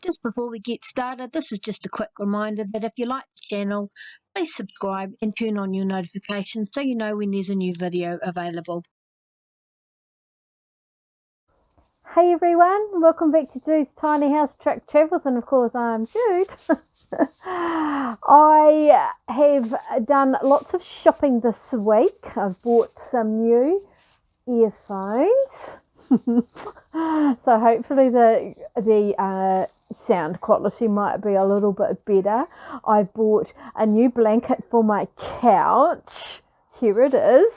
Just before we get started, this is just a quick reminder that if you like the channel, please subscribe and turn on your notifications so you know when there's a new video available. Hey everyone, welcome back to Jude's Tiny House Track Travels, and of course I'm Jude. I have done lots of shopping this week. I've bought some new earphones. So hopefully the sound quality might be a little bit better. I've bought a new blanket for my couch. Here it is.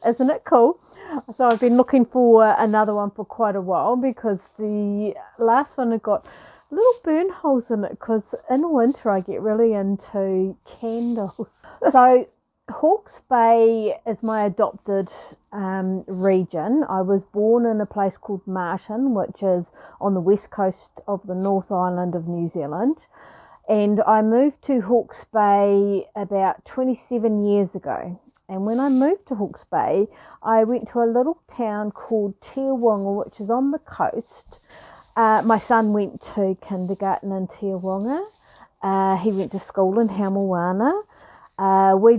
Isn't it cool? So I've been looking for another one for quite a while because the last one had got little burn holes in it, because in winter I get really into candles. So Hawke's Bay is my adopted region. I was born in a place called Martin, which is on the west coast of the North Island of New Zealand. And I moved to Hawke's Bay about 27 years ago. And when I moved to Hawke's Bay, I went to a little town called Tiawonga, which is on the coast. My son went to kindergarten in Tiawonga. He went to school in Hamoana. We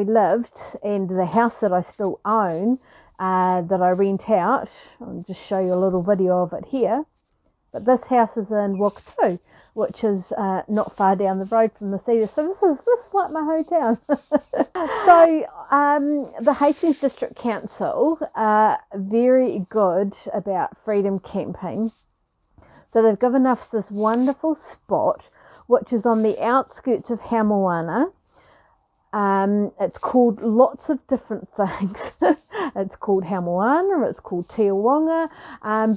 lived, and the house that I still own, that I rent out, I'll just show you a little video of it here. But this house is in Wakatu, which is not far down the road from the theatre. So this is like my hometown. So the Hastings District Council are very good about freedom camping. So they've given us this wonderful spot, which is on the outskirts of Hamoana. It's called lots of different things. It's called Hamoana, it's called Tiawonga,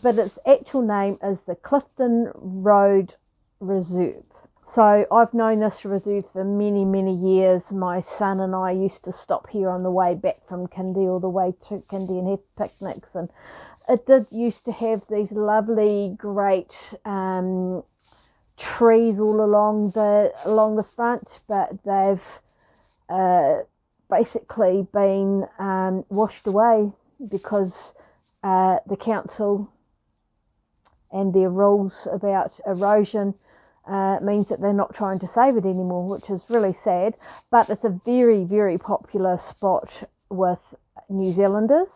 but its actual name is the Clifton Road Reserve. So I've known this reserve for many, many years. My son and I used to stop here on the way back from Kindy all the way to Kindy and have picnics, and it did used to have these lovely, great trees all along the front, but they've basically been washed away because the council and their rules about erosion means that they're not trying to save it anymore, which is really sad. But it's a very, very popular spot with New Zealanders,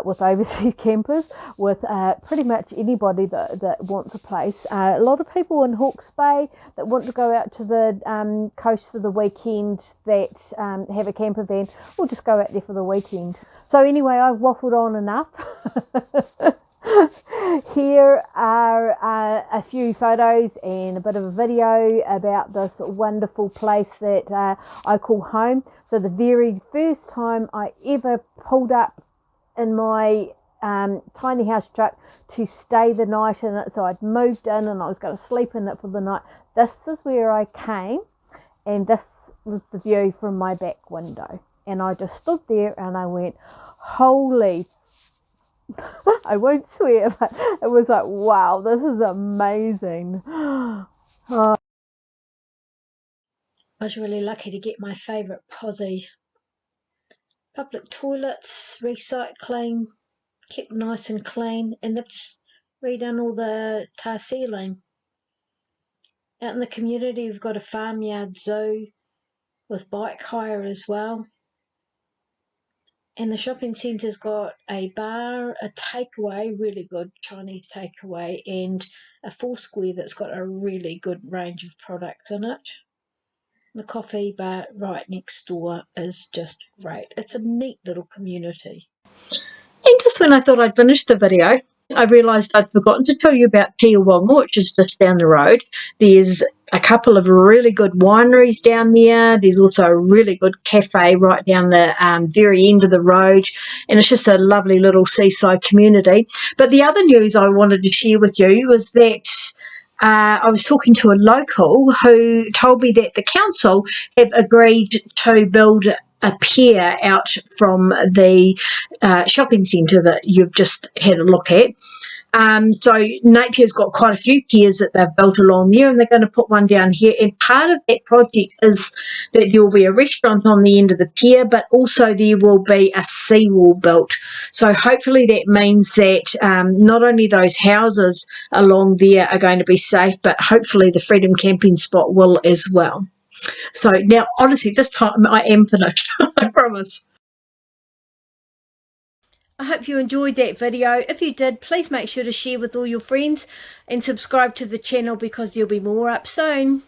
with overseas campers, with pretty much anybody that wants a place. A lot of people in Hawke's Bay that want to go out to the coast for the weekend, that have a camper van, will just go out there for the weekend. So anyway, I've waffled on enough. Here are a few photos and a bit of a video about this wonderful place that I call home. So the very first time I ever pulled up in my tiny house truck to stay the night in it, so I'd moved in and I was going to sleep in it for the night. This is where I came, and this was the view from my back window. And I just stood there and I went, holy, I won't swear, but it was like, wow, this is amazing. I was really lucky to get my favourite posse. Public toilets, recycling, kept nice and clean, and they've just redone all the tar ceiling. Out in the community, we've got a farmyard zoo with bike hire as well. And the shopping centre's got a bar, a takeaway, really good Chinese takeaway, and a Foursquare that's got a really good range of products in it. The coffee bar right next door is just great. It's a neat little community. And just when I thought I'd finished the video, I realised I'd forgotten to tell you about Tiawonga, which is just down the road. There's a couple of really good wineries down there. There's also a really good cafe right down the very end of the road, and it's just a lovely little seaside community. But the other news I wanted to share with you was that I was talking to a local who told me that the council have agreed to build a pier out from the shopping centre that you've just had a look at. So Napier's got quite a few piers that they've built along there, and they're going to put one down here. And part of that project is that there will be a restaurant on the end of the pier, but also there will be a seawall built. So hopefully that means that not only those houses along there are going to be safe, but hopefully the Freedom Camping spot will as well. So now, honestly, this time I am finished. I promise. I hope you enjoyed that video. If you did, please make sure to share with all your friends and subscribe to the channel because there'll be more up soon.